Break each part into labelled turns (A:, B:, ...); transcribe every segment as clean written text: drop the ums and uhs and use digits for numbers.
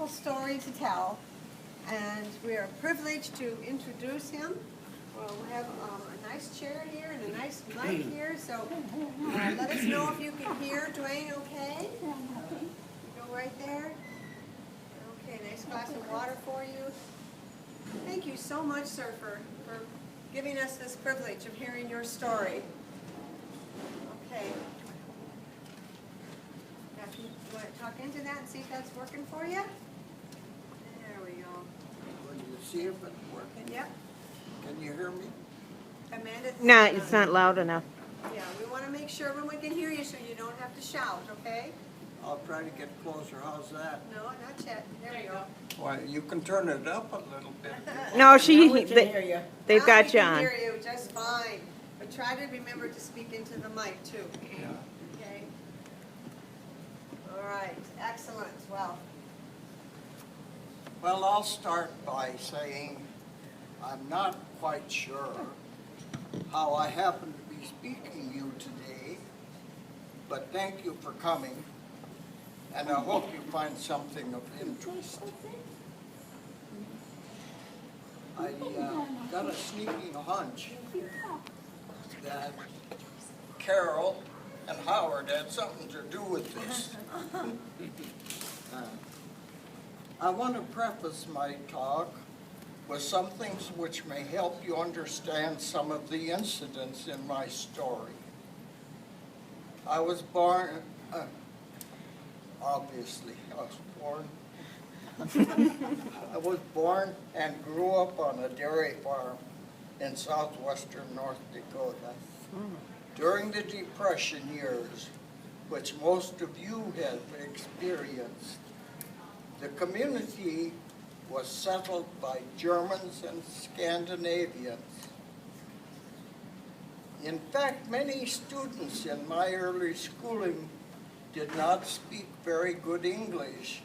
A: story to tell, and we are privileged to introduce him. Well, we have a nice chair here and a nice mic here, so let us know if you can hear Duane okay. You go right there. Okay, nice glass of water for you. Thank you so much, sir, for giving us this privilege of hearing your story. Okay. Now, if you want to talk into that and see if that's working for you? There we go.
B: Will you see if it's working?
A: Yep.
B: Can you hear me?
A: Amanda?
C: No, it's not loud enough.
A: Yeah, we want to make sure everyone can hear you so you don't have to shout, okay?
B: I'll try to get closer. How's that?
A: No, not yet. There you go.
B: Why, you can turn it up a little bit.
C: No,
A: Now
C: they've
A: we
C: got you
A: can
C: on.
A: hear you just fine. But try to remember to speak into the mic too.
B: Yeah.
A: Okay. All right. Excellent.
B: Well, I'll start by saying I'm not quite sure how I happen to be speaking to you today, but thank you for coming, and I hope you find something of interest. I got a sneaking hunch that Carol and Howard had something to do with this. I want to preface my talk with some things which may help you understand some of the incidents in my story. I was born, obviously, I was born and grew up on a dairy farm in southwestern North Dakota. During the Depression years, which most of you have experienced, the community was settled by Germans and Scandinavians. In fact, many students in my early schooling did not speak very good English,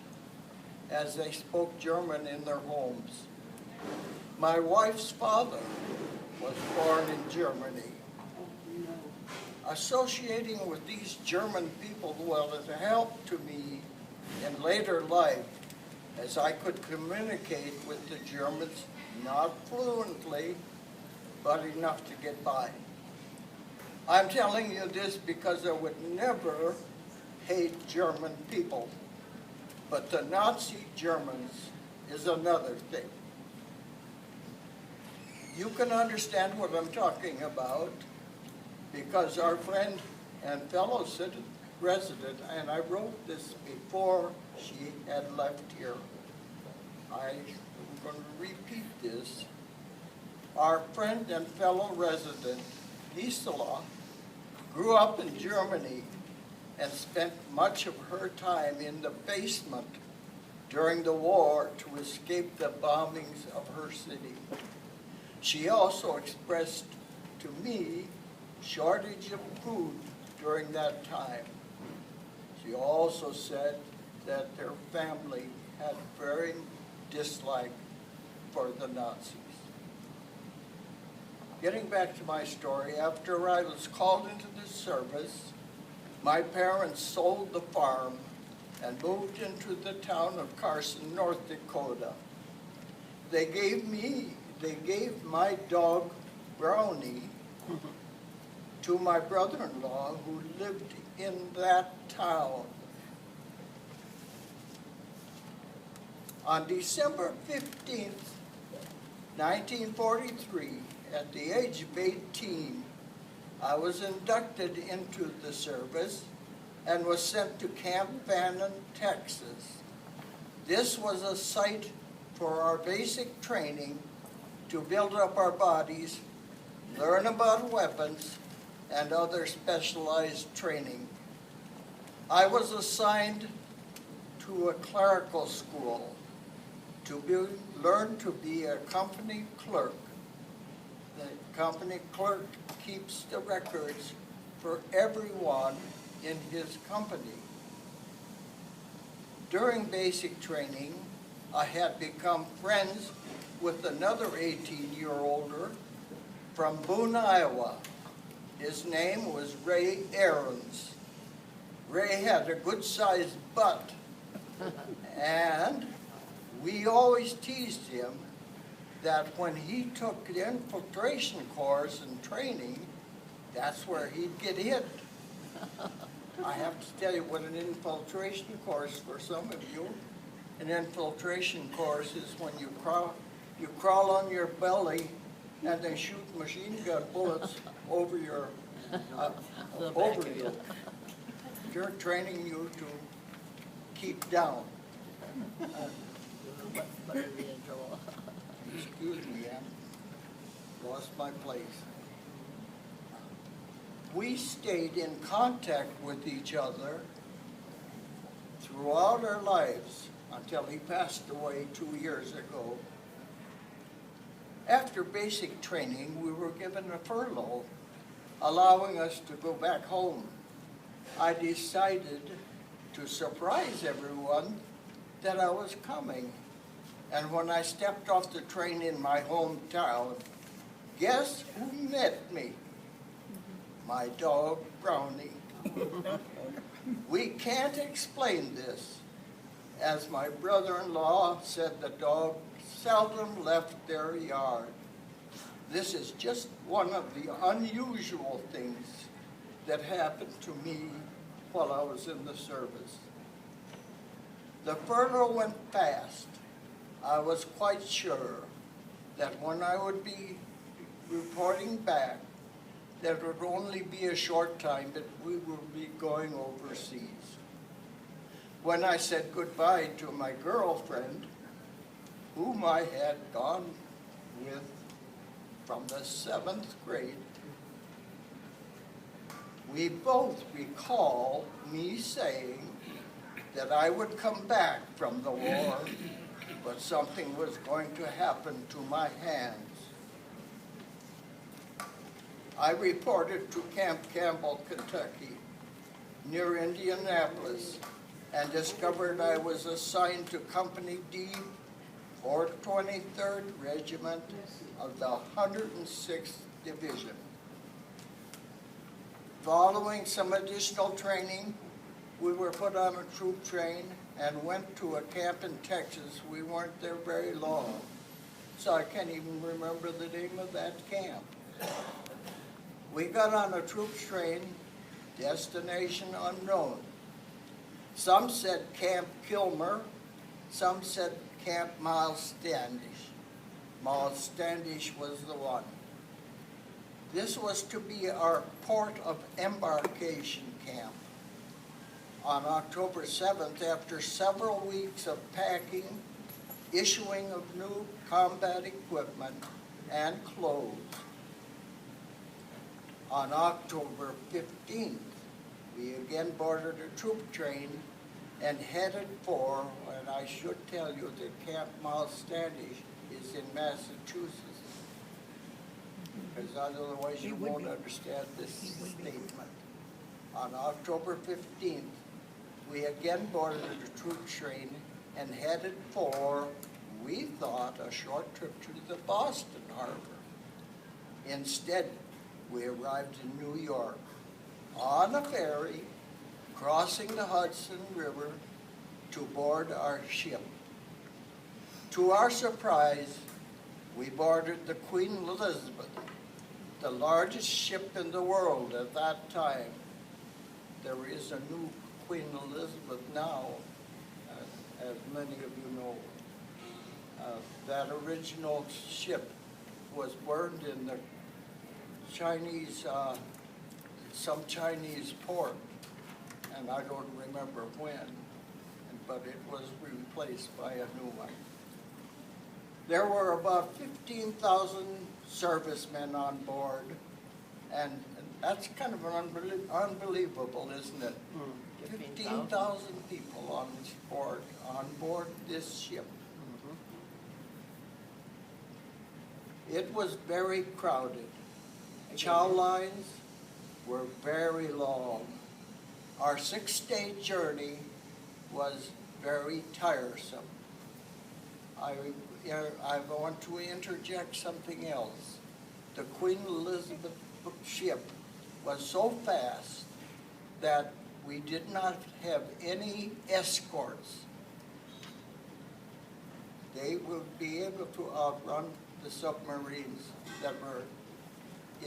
B: as they spoke German in their homes. My wife's father was born in Germany. Associating with these German people was a help to me in later life, as I could communicate with the Germans, not fluently, but enough to get by. I'm telling you this because I would never hate German people, but the Nazi Germans is another thing. You can understand what I'm talking about because our friend and fellow resident, and I wrote this before she had left here. I'm going to repeat this. Our friend and fellow resident, Gisela, grew up in Germany and spent much of her time in the basement during the war to escape the bombings of her city. She also expressed to me shortage of food during that time. She also said that their family had very dislike for the Nazis. Getting back to my story, after I was called into the service, my parents sold the farm and moved into the town of Carson, North Dakota. They gave my dog, Brownie, to my brother-in-law who lived in that town. On December 15th, 1943, at the age of 18, I was inducted into the service and was sent to Camp Fannin, Texas. This was a site for our basic training to build up our bodies, learn about weapons, and other specialized training. I was assigned to a clerical school to learn to be a company clerk. The company clerk keeps the records for everyone in his company. During basic training, I had become friends with another 18-year-older from Boone, Iowa. His name was Ray Aarons. Ray had a good-sized butt, and we always teased him that when he took the infiltration course and training, that's where he'd get hit. I have to tell you what an infiltration course for some of you. An infiltration course is when you crawl on your belly and they shoot machine gun bullets over your over you. They're training you to keep down. Excuse me, I lost my place. We stayed in contact with each other throughout our lives until he passed away 2 years ago. After basic training, we were given a furlough, allowing us to go back home. I decided to surprise everyone that I was coming. And when I stepped off the train in my hometown, guess who met me? My dog, Brownie. We can't explain this. As my brother-in-law said, the dog seldom left their yard. This is just one of the unusual things that happened to me while I was in the service. The furlough went fast. I was quite sure that when I would be reporting back, that it would only be a short time that we would be going overseas. When I said goodbye to my girlfriend, whom I had gone with from the 7th grade, we both recall me saying that I would come back from the war, but something was going to happen to my hands. I reported to Camp Campbell, Kentucky, near Indianapolis, and discovered I was assigned to Company D, 423rd Regiment of the 106th Division. Following some additional training, we were put on a troop train and went to a camp in Texas. We weren't there very long, so I can't even remember the name of that camp. We got on a troops train, destination unknown. Some said Camp Kilmer, some said Camp Miles Standish. Miles Standish was the one. This was to be our port of embarkation camp. On October 7th, after several weeks of packing, issuing of new combat equipment and clothes, on October 15th, we again boarded a troop train and headed for, and I should tell you that Camp Miles Standish is in Massachusetts, because otherwise you won't understand this statement. On October 15th, we again boarded a troop train and headed for, we thought, a short trip to the Boston Harbor. Instead, we arrived in New York on a ferry, crossing the Hudson River to board our ship. To our surprise, we boarded the Queen Elizabeth, the largest ship in the world at that time. There is a new Queen Elizabeth now, as many of you know. That original ship was burned in the Chinese, some Chinese port, and I don't remember when, but it was replaced by a new one. There were about 15,000 servicemen on board, and that's kind of unbelievable, isn't it? 15,000 people on board this ship. It was very crowded. Chow lines were very long. Our 6-day journey was very tiresome. I want to interject something else. The Queen Elizabeth ship was so fast that we did not have any escorts. they would be able to outrun the submarines that were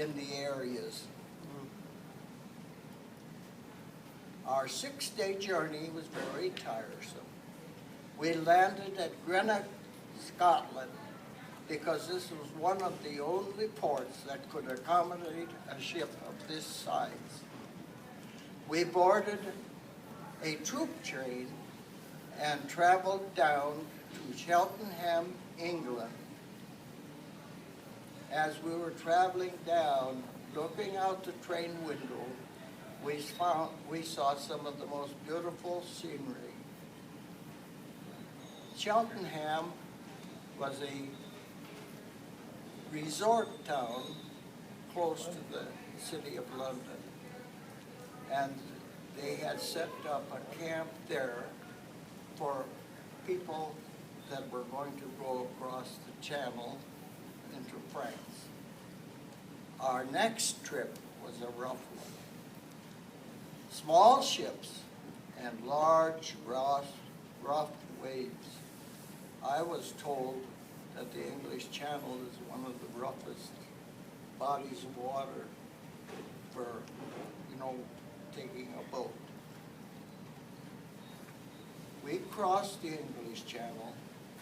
B: in the areas. Our 6-day journey was very tiresome. We landed at Greenock, Scotland, because this was one of the only ports that could accommodate a ship of this size. We boarded a troop train and traveled down to Cheltenham, England. As we were traveling down, looking out the train window, we saw some of the most beautiful scenery. Cheltenham was a resort town close to the city of London, and they had set up a camp there for people that were going to go across the channel into France. Our next trip was a rough one. Small ships and large, rough waves. I was told that the English Channel is one of the roughest bodies of water for, taking a boat. We crossed the English Channel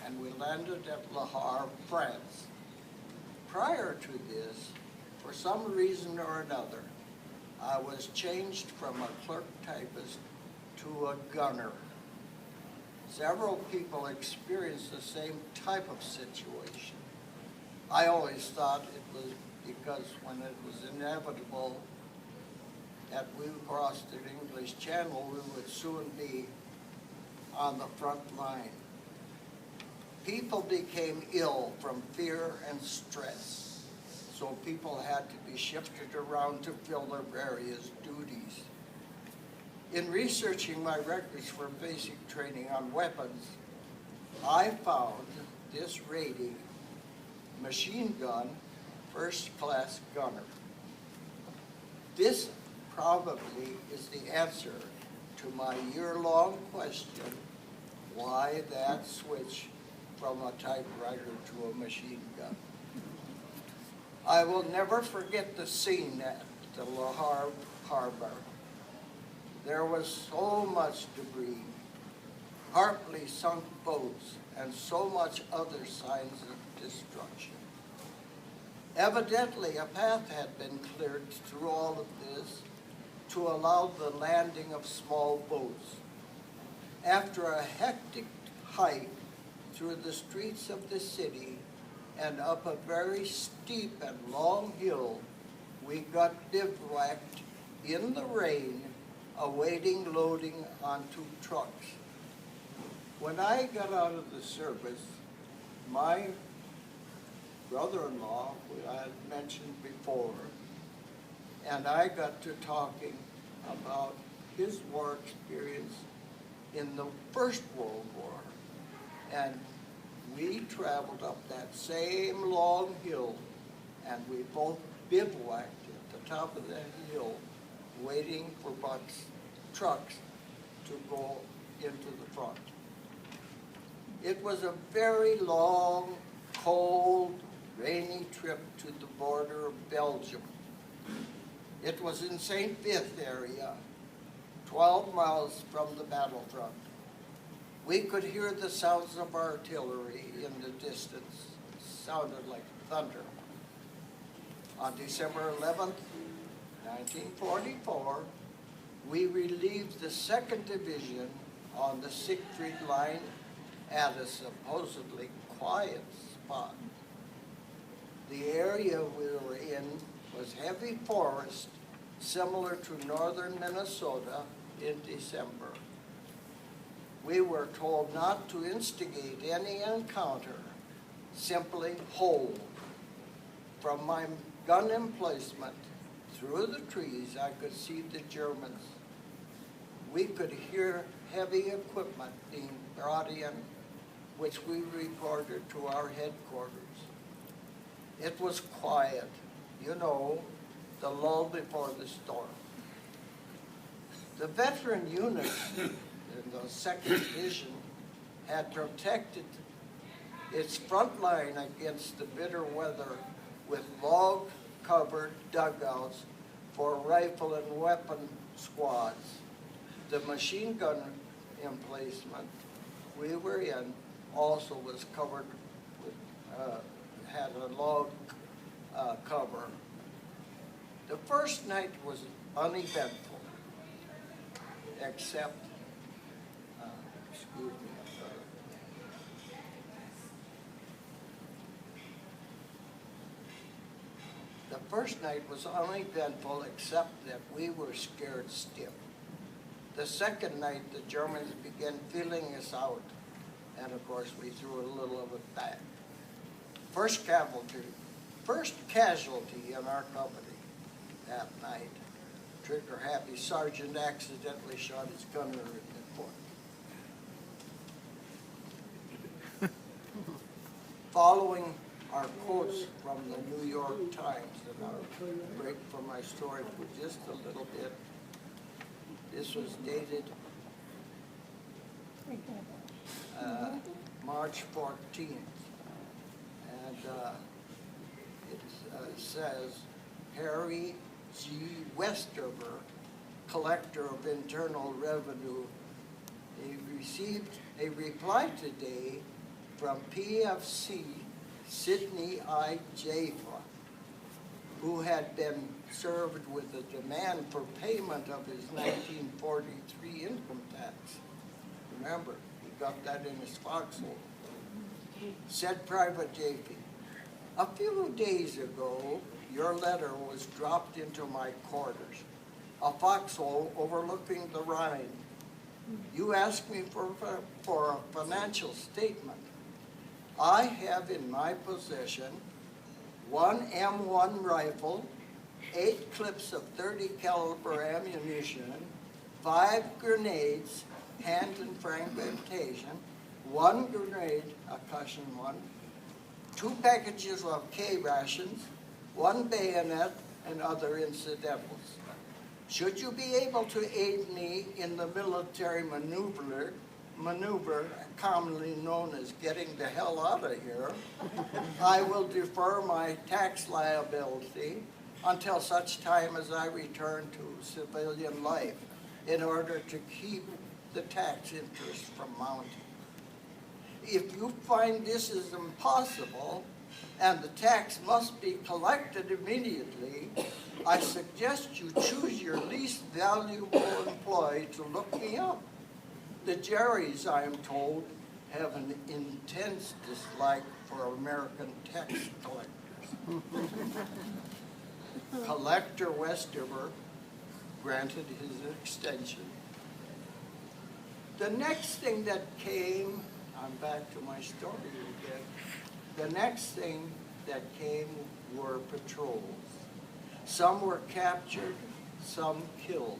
B: and we landed at Le Havre, France. Prior to this, for some reason or another, I was changed from a clerk typist to a gunner. Several people experienced the same type of situation. I always thought it was because when it was inevitable that we crossed the English Channel, we would soon be on the front line. People became ill from fear and stress, so people had to be shifted around to fill their various duties. In researching my records for basic training on weapons, I found this rating, machine gun, first class gunner. This probably is the answer to my year-long question, why that switch from a typewriter to a machine gun? I will never forget the scene at the Le Havre harbor. There was so much debris, partly sunk boats, and so much other signs of destruction. Evidently, a path had been cleared through all of this to allow the landing of small boats. After a hectic hike through the streets of the city and up a very steep and long hill, we got bivouacked in the rain, awaiting loading onto trucks. When I got out of the service, my brother-in-law, who I had mentioned before, and I got to talking about his war experience in the First World War. And we traveled up that same long hill, and we both bivouacked at the top of that hill, waiting for trucks to go into the front. It was a very long, cold, rainy trip to the border of Belgium. It was in St. Vith area, 12 miles from the battlefront. We could hear the sounds of artillery in the distance. It sounded like thunder. On December 11th, 1944, we relieved the 2nd Division on the Siegfried Line at a supposedly quiet spot. The area we were in was heavy forest, similar to northern Minnesota in December. We were told not to instigate any encounter, simply hold. From my gun emplacement, through the trees, I could see the Germans. We could hear heavy equipment being brought in, which we reported to our headquarters. It was quiet, the lull before the storm. The veteran units in the 2nd Division had protected its front line against the bitter weather with log-covered dugouts for rifle and weapon squads. The machine gun emplacement we were in also was covered with, had a log cover. The first night was uneventful, except, excuse me, the first night was uneventful except that we were scared stiff. The second night, the Germans began feeling us out, and of course we threw a little of it back. First casualty in our company that night. Trigger-happy sergeant accidentally shot his gunner in the foot. Following are quotes from the New York Times, and I'll break from my story for just a little bit. This was dated March 14th, and it says, Harry G. Westover, Collector of Internal Revenue, he received a reply today from PFC Sidney I. Jaffa, who had been served with a demand for payment of his 1943 income tax. Remember, he got that in his foxhole. Said Private Jaffe, a few days ago, your letter was dropped into my quarters, a foxhole overlooking the Rhine. You asked me for a financial statement. I have in my possession one M1 rifle, 8 clips of 30 caliber ammunition, 5 grenades, hand and fragmentation, 1 grenade, a cushion one, 2 packages of K rations, 1 bayonet, and other incidentals. Should you be able to aid me in the military maneuver commonly known as getting the hell out of here, I will defer my tax liability until such time as I return to civilian life in order to keep the tax interest from mounting. If you find this is impossible and the tax must be collected immediately, I suggest you choose your least valuable employee to look me up. The Jerrys, I am told, have an intense dislike for American tax collectors. Collector Westover granted his extension. The next thing that came, I'm back to my story again. The next thing that came were patrols. Some were captured, some killed.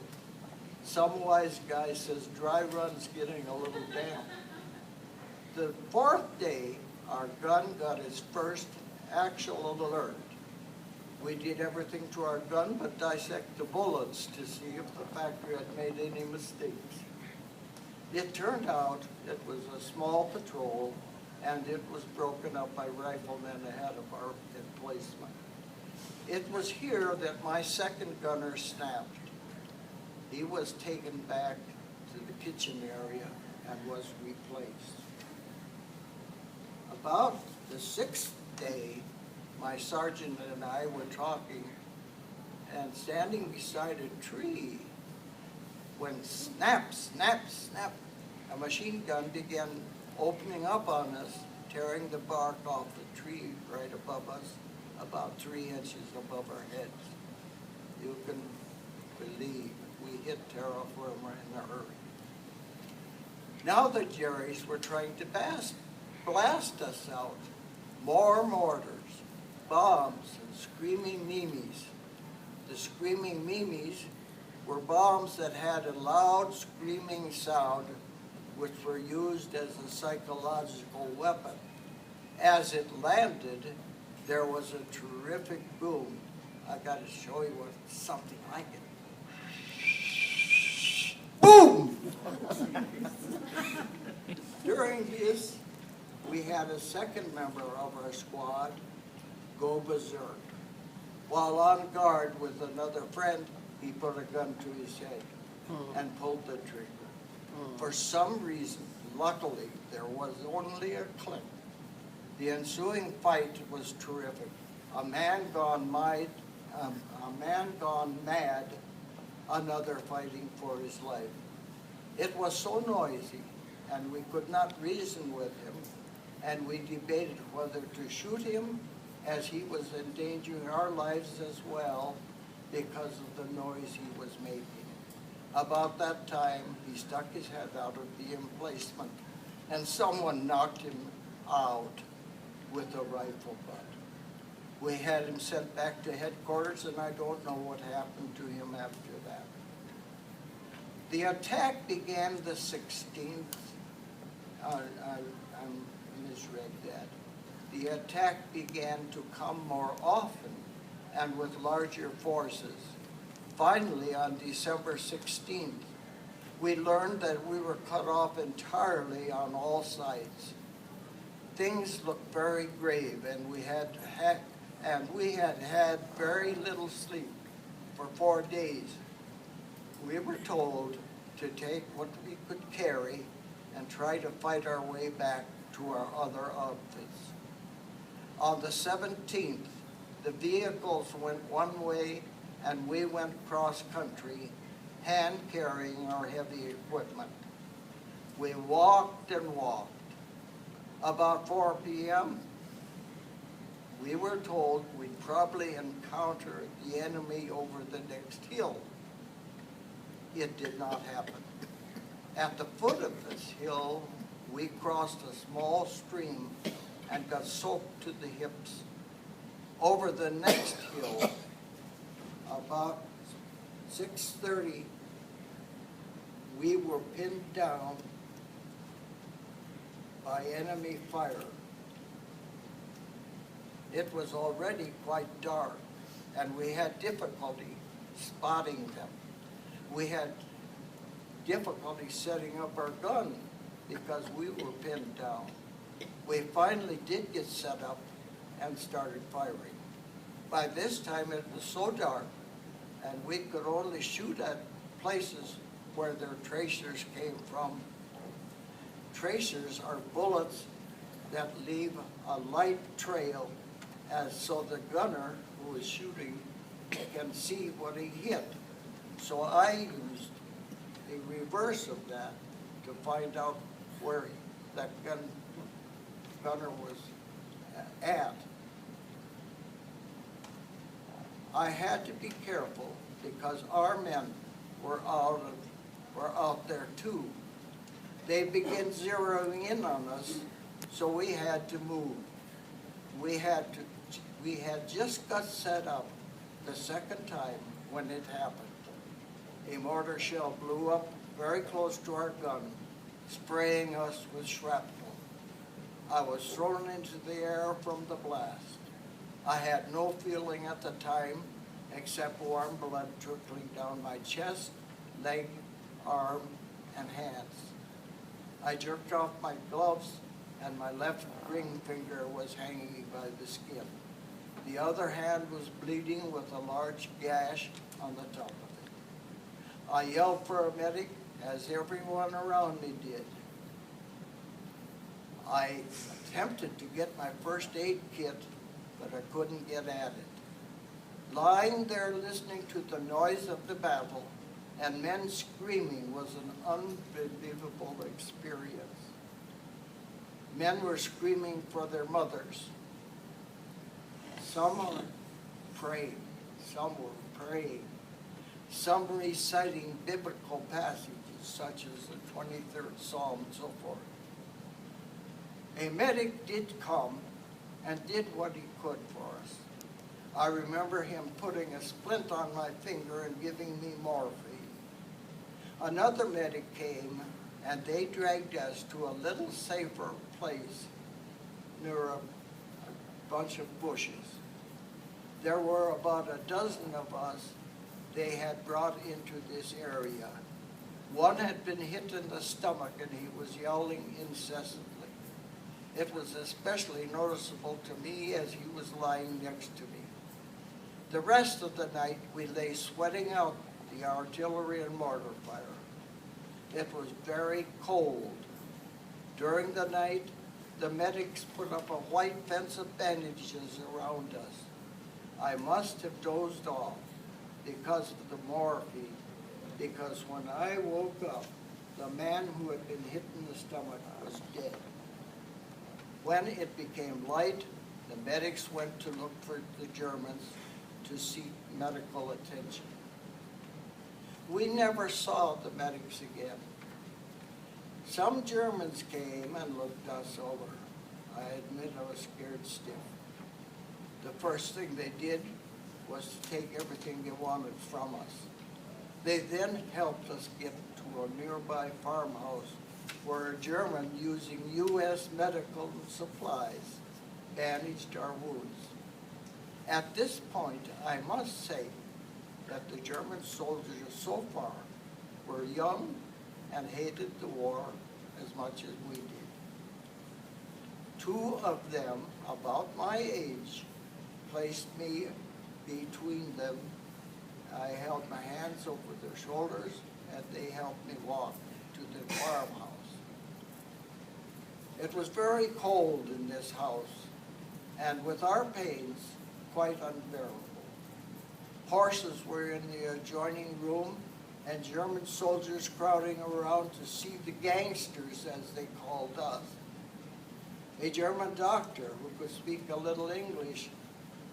B: Some wise guy says dry run's getting a little damp. The 4th day, our gun got its first actual alert. We did everything to our gun but dissect the bullets to see if the factory had made any mistakes. It turned out it was a small patrol and it was broken up by riflemen ahead of our emplacement. It was here that my second gunner snapped. He was taken back to the kitchen area and was replaced. About the 6th day, my sergeant and I were talking and standing beside a tree when snap, snap, snap, a machine gun began opening up on us, tearing the bark off the tree right above us, about 3 inches above our heads. You can believe we hit terra firma in a hurry. Now the Jerrys were trying to blast us out. More mortars, bombs, and screaming mimes. The screaming mimes were bombs that had a loud screaming sound which were used as a psychological weapon. As it landed, there was a terrific boom. I got to show you something like it. Boom! During this we had a second member of our squad go berserk. While on guard with another friend, he put a gun to his head and pulled the trigger. For some reason, luckily, there was only a clip. The ensuing fight was terrific. A man gone mad, another fighting for his life. It was so noisy, and we could not reason with him, and we debated whether to shoot him, as he was endangering our lives as well because of the noise he was making. About that time, he stuck his head out of the emplacement, and someone knocked him out with a rifle butt. We had him sent back to headquarters, and I don't know what happened to him after that. The attack began the 16th. I misread that. The attack began to come more often and with larger forces. Finally, on December 16th, we learned that we were cut off entirely on all sides. Things looked very grave, and we had had very little sleep for 4 days. We were told to take what we could carry and try to fight our way back to our other outfits. On the 17th, the vehicles went one way and we went cross-country, hand-carrying our heavy equipment. We walked and walked. About 4 p.m., we were told we'd probably encounter the enemy over the next hill. It did not happen. At the foot of this hill, we crossed a small stream and got soaked to the hips. Over the next hill, about 6:30, we were pinned down by enemy fire. It was already quite dark, and we had difficulty spotting them. We had difficulty setting up our gun because we were pinned down. We finally did get set up and started firing. By this time it was so dark, and we could only shoot at places where their tracers came from. Tracers are bullets that leave a light trail, so the gunner who is shooting can see what he hit. So I used the reverse of that to find out where that gunner was at. I had to be careful because our men were out there too. They began zeroing in on us, so we had to move. We had just got set up the second time when it happened. A mortar shell blew up very close to our gun, spraying us with shrapnel. I was thrown into the air from the blast. I had no feeling at the time except warm blood trickling down my chest, leg, arm, and hands. I jerked off my gloves, and my left ring finger was hanging by the skin. The other hand was bleeding with a large gash on the top of it. I yelled for a medic, as everyone around me did. I attempted to get my first aid kit, but I couldn't get at it. Lying there listening to the noise of the battle and men screaming was an unbelievable experience. Men were screaming for their mothers. Some were praying, some were praying, some reciting biblical passages such as the 23rd Psalm and so forth. A medic did come and did what he could for us. I remember him putting a splint on my finger and giving me morphine. Another medic came and they dragged us to a little safer place near a bunch of bushes. There were about a dozen of us they had brought into this area. One had been hit in the stomach and he was yelling incessantly. It was especially noticeable to me as he was lying next to me. The rest of the night, we lay sweating out the artillery and mortar fire. It was very cold. During the night, the medics put up a white fence of bandages around us. I must have dozed off because of the morphine, because when I woke up, the man who had been hit in the stomach was dead. When it became light, the medics went to look for the Germans to seek medical attention. We never saw the medics again. Some Germans came and looked us over. I admit I was scared stiff. The first thing they did was to take everything they wanted from us. They then helped us get to a nearby farmhouse where a German using U.S. medical supplies bandaged our wounds. At this point, I must say that the German soldiers so far were young and hated the war as much as we did. Two of them, about my age, placed me between them. I held my hands over their shoulders and they helped me walk to the farmhouse. It was very cold in this house, and with our pains, quite unbearable. Horses were in the adjoining room, and German soldiers crowding around to see the gangsters, as they called us. A German doctor who could speak a little English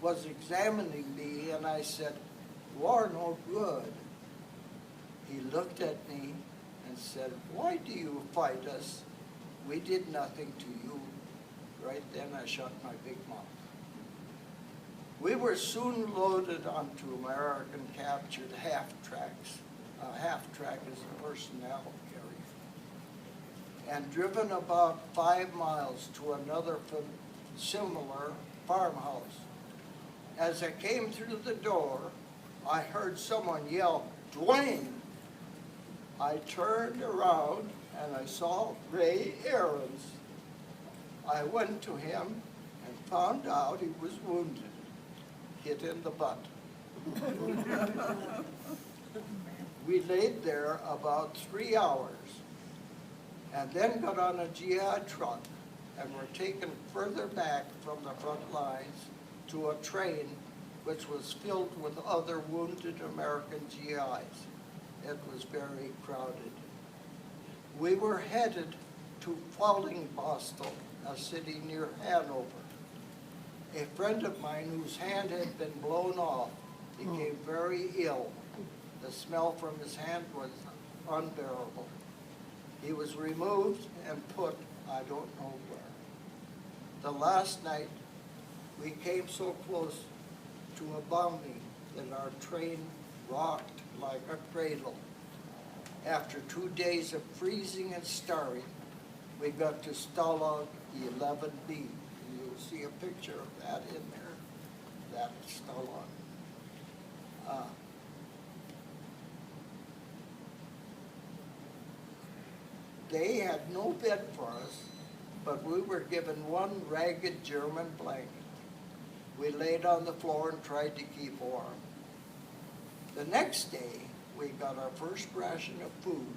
B: was examining me, and I said, "You are no good." He looked at me and said, "Why do you fight us? We did nothing to you." Right then I shut my big mouth. We were soon loaded onto American captured half-tracks. A half-track is a personnel carrier. And driven about 5 miles to another similar farmhouse. As I came through the door, I heard someone yell, "Duane!" I turned around and I saw Ray Aarons. I went to him and found out he was wounded, hit in the butt. We laid there about 3 hours and then got on a GI truck and were taken further back from the front lines to a train which was filled with other wounded American GIs. It was very crowded. We were headed to Fallingbostel, a city near Hanover. A friend of mine whose hand had been blown off became very ill. The smell from his hand was unbearable. He was removed and put, I don't know where. The last night, we came so close to a bombing that our train rocked like a cradle. After 2 days of freezing and starving, we got to Stalag 11B. You'll see a picture of that in there. That's Stalag. They had no bed for us, but we were given one ragged German blanket. We laid on the floor and tried to keep warm. The next day, we got our first ration of food,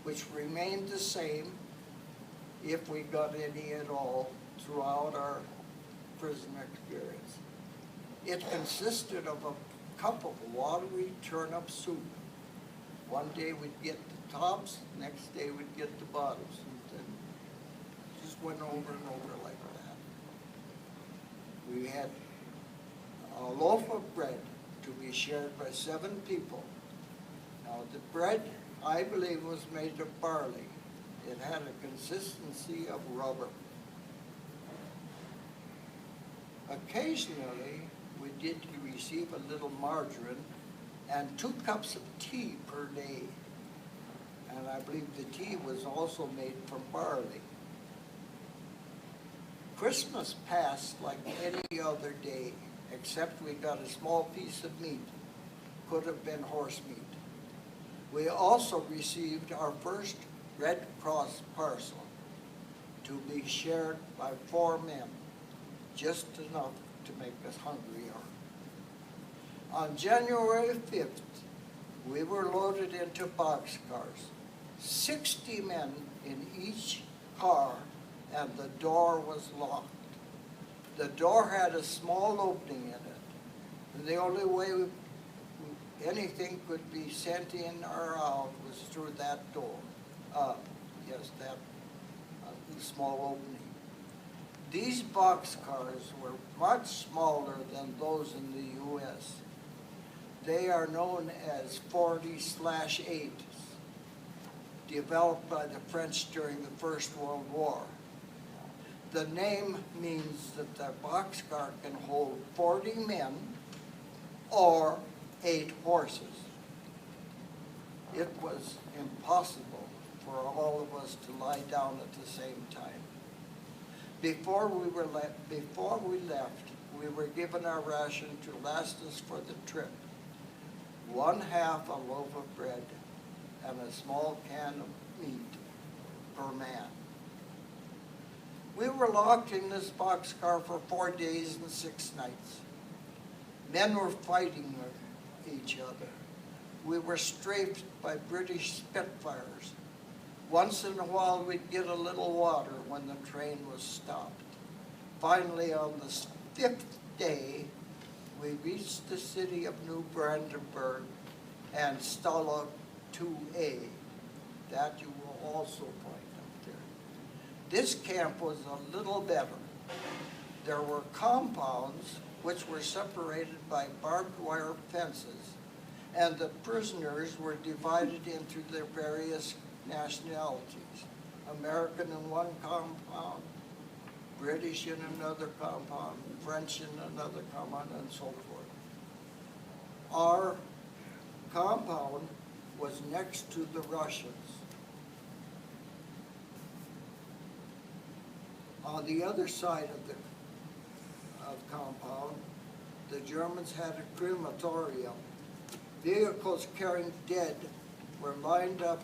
B: which remained the same if we got any at all throughout our prison experience. It consisted of a cup of watery turnip soup. One day we'd get the tops, next day we'd get the bottoms. And just went over and over like that. We had a loaf of bread to be shared by 7 people. Now the bread, I believe, was made of barley. It had a consistency of rubber. Occasionally, we did receive a little margarine and 2 cups of tea per day. And I believe the tea was also made from barley. Christmas passed like any other day, except we got a small piece of meat. Could have been horse meat. We also received our first Red Cross parcel. to be shared by 4 men, just enough to make us hungrier. On January 5th, we were loaded into boxcars, 60 men in each car, and the door was locked. The door had a small opening in it, and the only way anything could be sent in or out was through that door. Yes, that small opening. These boxcars were much smaller than those in the U.S. They are known as 40/8s, developed by the French during the First World War. The name means that the boxcar can hold 40 men or 8 horses. It was impossible for all of us to lie down at the same time. Before we left, we were given our ration to last us for the trip. 1/2 a loaf of bread and a small can of meat per man. We were locked in this boxcar for 4 days and 6 nights. Men were fighting with each other. We were strafed by British Spitfires. Once in a while we'd get a little water when the train was stopped. Finally, on the 5th day, we reached the city of New Brandenburg and Stalag 2A. That you will also find up there. This camp was a little better. There were compounds which were separated by barbed wire fences, and the prisoners were divided into their various nationalities. American in one compound, British in another compound, French in another compound, and so forth. Our compound was next to the Russians. On the other side of the compound, the Germans had a crematorium. Vehicles carrying dead were lined up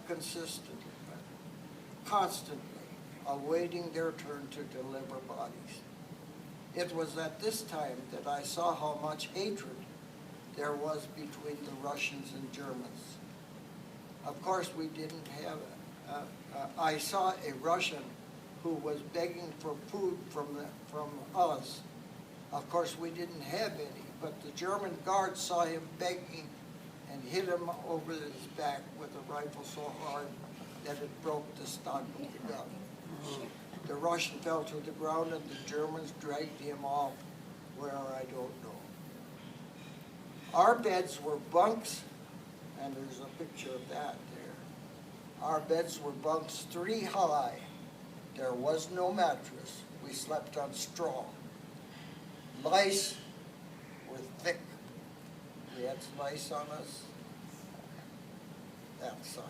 B: constantly, awaiting their turn to deliver bodies. It was at this time that I saw how much hatred there was between the Russians and Germans. Of course, we didn't have, I saw a Russian who was begging for food from us. Of course, we didn't have any, but the German guards saw him begging and hit him over his back with a rifle so hard that it broke the stock of the gun. The Russian fell to the ground and the Germans dragged him off where I don't know. Our beds were bunks, and there's a picture of that there. Our beds were bunks 3 high. There was no mattress. We slept on straw. Lice were thick. We had lice on us that size.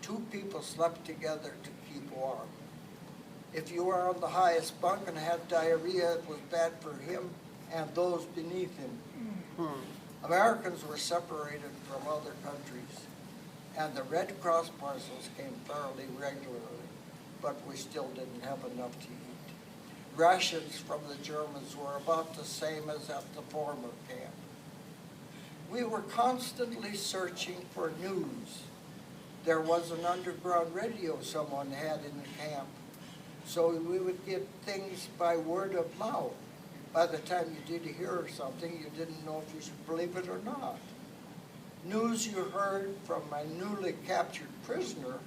B: 2 people slept together to keep warm. If you were on the highest bunk and had diarrhea, it was bad for him and those beneath him. Americans were separated from other countries, and the Red Cross parcels came fairly regularly, but we still didn't have enough to eat. Rations from the Germans were about the same as at the former camp. We were constantly searching for news. There was an underground radio someone had in the camp, so we would get things by word of mouth. By the time you did hear something, you didn't know if you should believe it or not. News you heard from a newly captured prisoner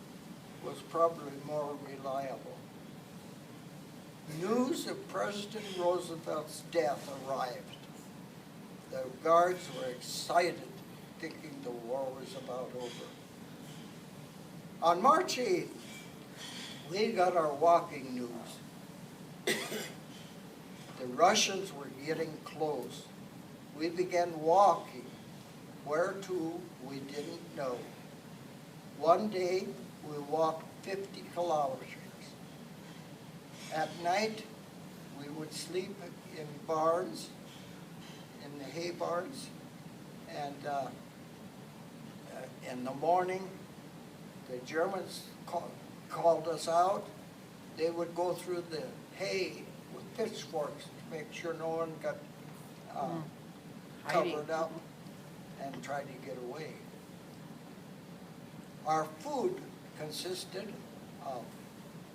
B: was probably more reliable. News of President Roosevelt's death arrived. The guards were excited, thinking the war was about over. On March 8th, we got our walking news. The Russians were getting close. We began walking. Where to, we didn't know. One day, we walked 50 kilometers. At night, we would sleep in barns, in the hay barns, and in the morning, the Germans called us out, they would go through the hay with pitchforks to make sure no one got
C: Hiding.
B: covered up and tried to get away. Our food consisted of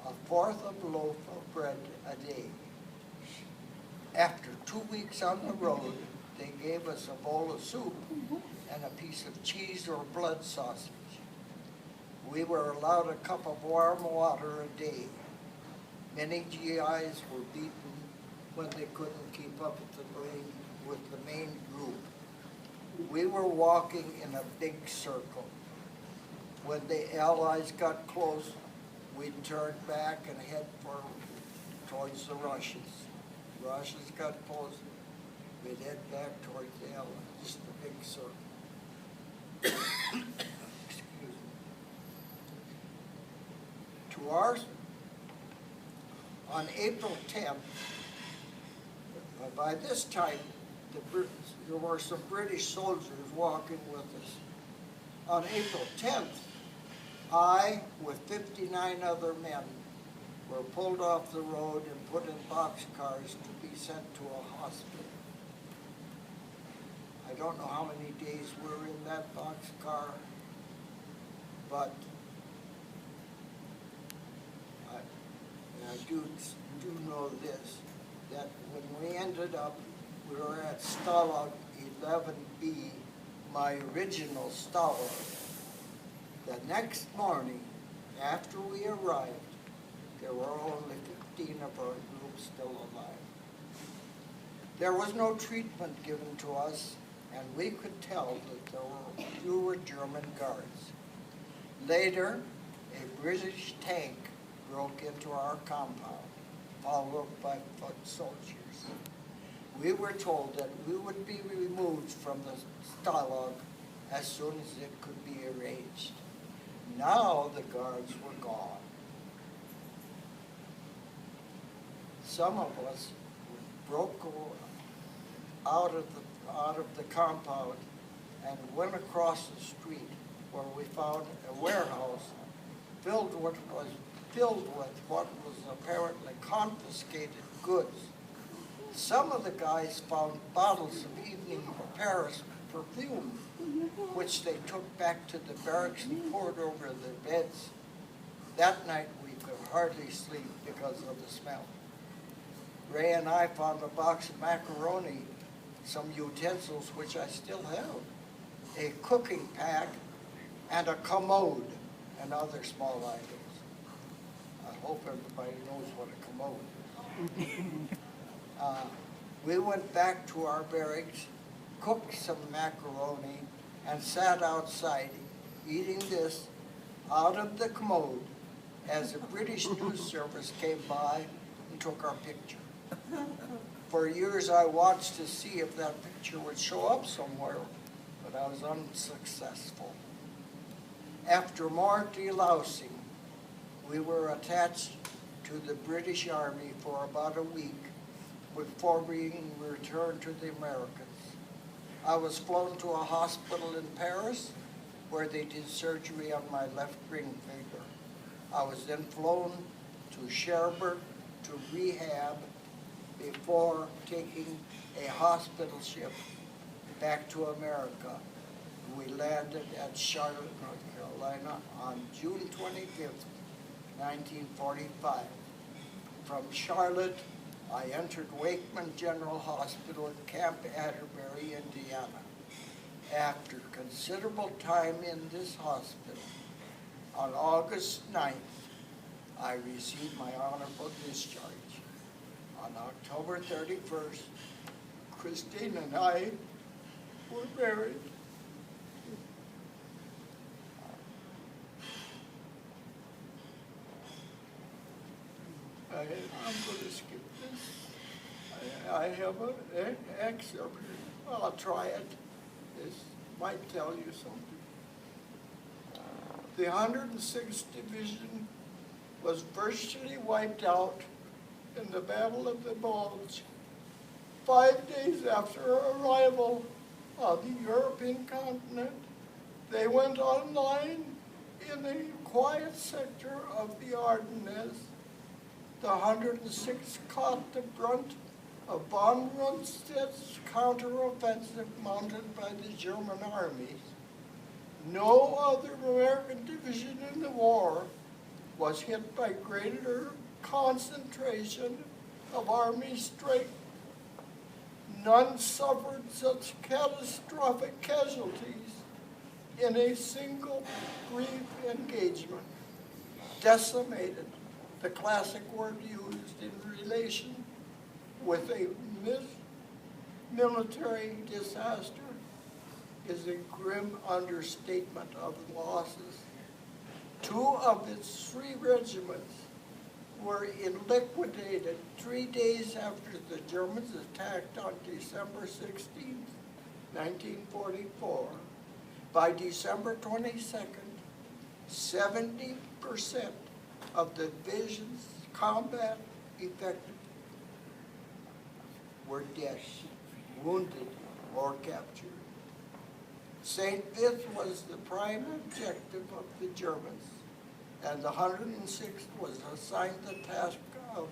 B: a fourth of a loaf of bread a day. After 2 weeks on the road, they gave us a bowl of soup and a piece of cheese or blood sausage. We were allowed a cup of warm water a day. Many GIs were beaten when they couldn't keep up with the main group. We were walking in a big circle. When the Allies got close, we'd turn back and head towards the Russians. Russians got close, we'd head back towards the Allies, just a big circle. Excuse me. On April 10th, by this time, there were some British soldiers walking with us. On April 10th, I, with 59 other men, were pulled off the road and put in boxcars to be sent to a hospital. I don't know how many days we were in that boxcar, but I do know this, that when we ended up, we were at Stalag 11B, my original Stalag. The next morning, after we arrived, there were only 15 of our group still alive. There was no treatment given to us, and we could tell that there were fewer German guards. Later, a British tank broke into our compound, followed by foot soldiers. We were told that we would be removed from the Stalag as soon as it could be arranged. Now the guards were gone. Some of us broke out of the compound and went across the street where we found a warehouse filled with what was apparently confiscated goods. Some of the guys found bottles of evening Paris perfume, which they took back to the barracks and poured over their beds. That night we could hardly sleep because of the smell. Ray and I found a box of macaroni, some utensils which I still have, a cooking pack, and a commode, and other small items. I hope everybody knows what a commode is. We went back to our barracks, cooked some macaroni, and sat outside eating this out of the commode as a British news service came by and took our picture. For years I watched to see if that picture would show up somewhere, but I was unsuccessful. After more delousing, we were attached to the British Army for about a week before being returned to the Americans. I was flown to a hospital in Paris where they did surgery on my left ring finger. I was then flown to Cherbourg to rehab before taking a hospital ship back to America. We landed at Charlotte, North Carolina on June 25th, 1945. From Charlotte, I entered Wakeman General Hospital at Camp Atterbury, Indiana. After considerable time in this hospital, on August 9th, I received my honorable discharge. On October 31st, Christine and I were married. I'm going to skip this. I have an excerpt. Well, I'll try it. This might tell you something. The 106th Division was virtually wiped out in the Battle of the Bulge 5 days after arrival on the European continent. They went online in the quiet sector of the Ardennes The 106th caught the brunt of von Rundstedt's counteroffensive mounted by the German armies. No other American division in the war was hit by greater concentration of army strength. None suffered such catastrophic casualties in a single brief engagement. Decimated, the classic word used in relation with a military disaster, is a grim understatement of losses. 2 of its 3 regiments were liquidated 3 days after the Germans attacked on December 16, 1944. By December 22nd, 70% of the division's combat effective were dead, wounded, or captured. St. Vith was the prime objective of the Germans, and the 106th was assigned the task of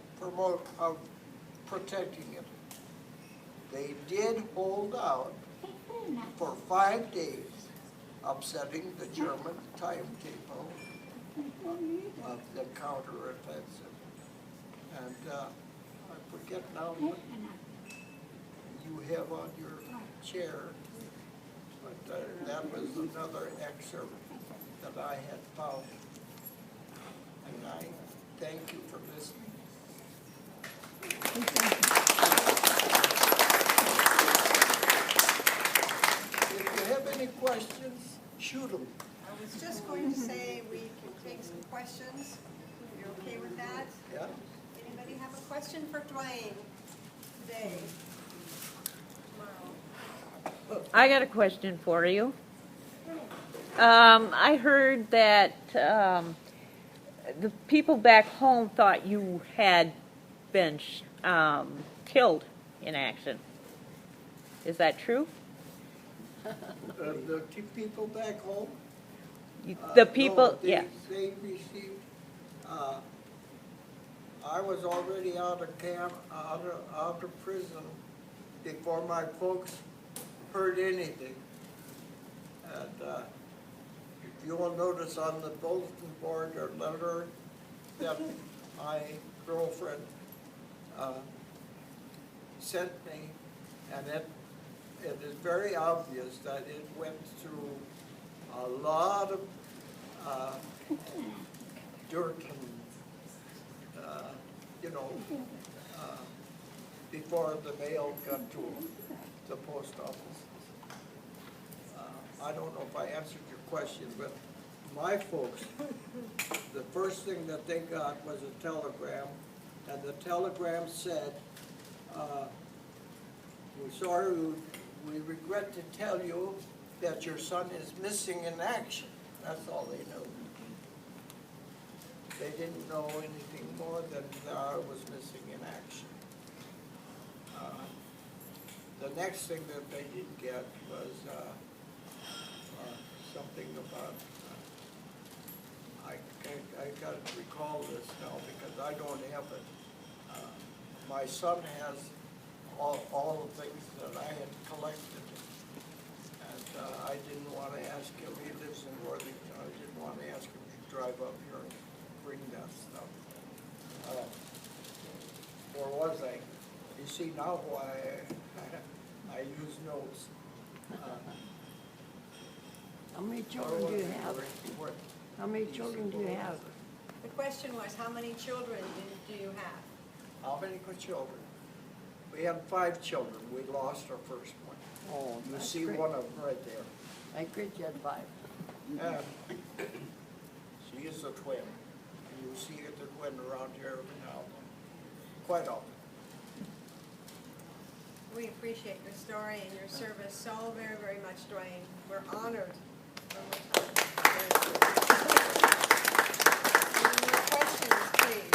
B: protecting it. They did hold out for 5 days, upsetting the German timetable of the counteroffensive. And I forget now what you have on your chair, but that was another excerpt that I had found. And I thank you for listening. If you have any questions, shoot them.
A: I was just going to say we can take some questions. You're okay with that?
B: Yeah?
A: Anybody have a question for Duane today? Tomorrow?
C: I got a question for you. I heard that the people back home thought you had been killed in action. Is that true?
B: The 2 people back home?
C: The people,
B: No,
C: yeah.
B: They received, I was already out of camp, out of prison before my folks heard anything. And if you will notice on the bulletin board or letter that my girlfriend sent me, and it is very obvious that it went through a lot of dirt and, before the mail got to the post office. I don't know if I answered your question, but my folks, the first thing that they got was a telegram, and the telegram said, we regret to tell you that your son is missing in action. That's all they knew. They didn't know anything more than I was missing in action. The next thing that they did get was something about, I got to recall this now because I don't have it. My son has all the things that I had collected. And I didn't want to ask him, he lives in Worthington, I didn't want to ask him to drive up here and bring that stuff. Or was I? You see now why I use notes.
D: How many children do you have? How many children do you have?
A: The question was, how many children do you have?
B: How many children? We had 5 children. We lost our first one.
D: Oh,
B: You
D: that's
B: see
D: great.
B: one of them right there.
D: I agree you had 5.
B: And she is a twin. You see the twin around here every now and then. Quite often.
A: We appreciate your story and your service so very, very much, Duane. We're honored. Any more questions, please?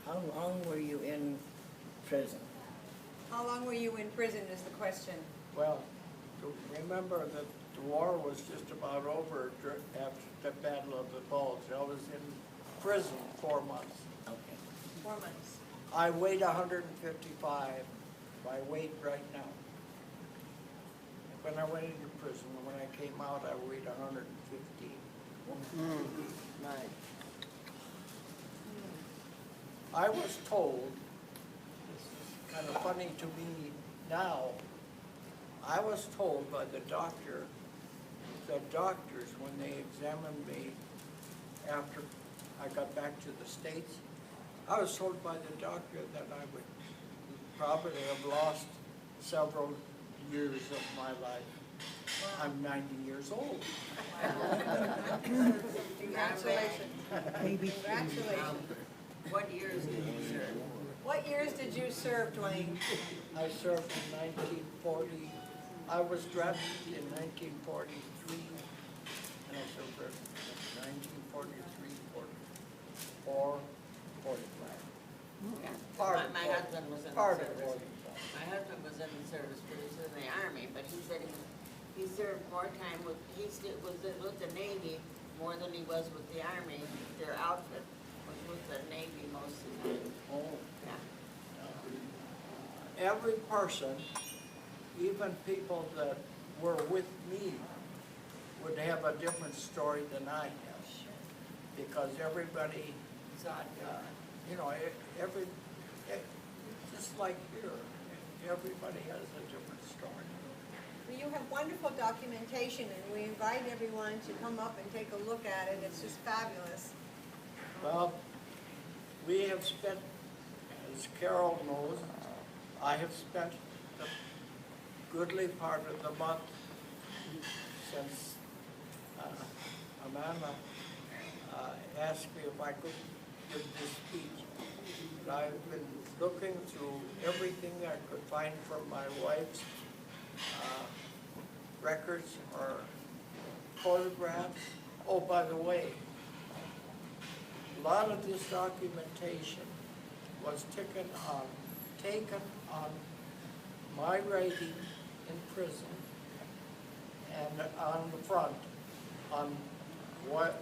E: How long were you in prison?
A: How long were you in prison is the question.
B: Well, remember that the war was just about over after the Battle of the Bulge. I was in prison 4 months.
E: Okay.
A: 4 months.
B: I weighed 155, my weight right now. When I went into prison, when I came out, I weighed 115.
E: Right.
B: I was told, this is kind of funny to me now, I was told by the doctors, when they examined me after I got back to the States, I was told by the doctor that I would probably have lost several years of my life. I'm 90 years old.
A: Congratulations. Congratulations.
E: What years did you serve?
A: What years did you serve, Duane?
B: I served in 1940. I was drafted in 1943, and I served in 1943, 44, 45. Part of
E: My husband was in the
B: part of
E: service.
B: 45.
E: My husband was in the service, but he was in the Army, but he said he served more time with, was with the Navy more than he was with the Army. Their outfit was with the Navy most of the time.
B: Oh.
E: Yeah.
B: Every person, even people that were with me, would have a different story than I have. Because everybody, you know, just like here, everybody has a different story.
A: Well, you have wonderful documentation, and we invite everyone to come up and take a look at it. It's just fabulous.
B: Well, we have spent, as Carol knows, I have spent the goodly part of the month since Amanda asked me if I could give this speech. But I've been looking through everything I could find from my wife's records or photographs. Oh, by the way, a lot of this documentation was taken on my writing in prison, and on the front, on what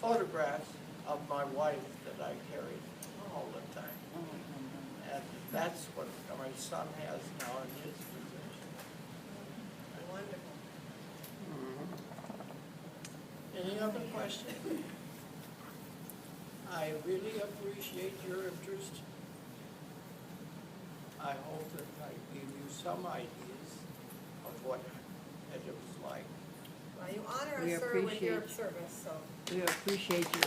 B: photographs of my wife that I carried all the time. And that's what my son has now in his possession.
A: Wonderful.
B: Any other questions? I really appreciate your interest. I hope that I gave you some ideas of what it was like.
A: Well, you honor
D: We
A: us, sir, with your
D: appreciate-
A: service, so.
D: We appreciate your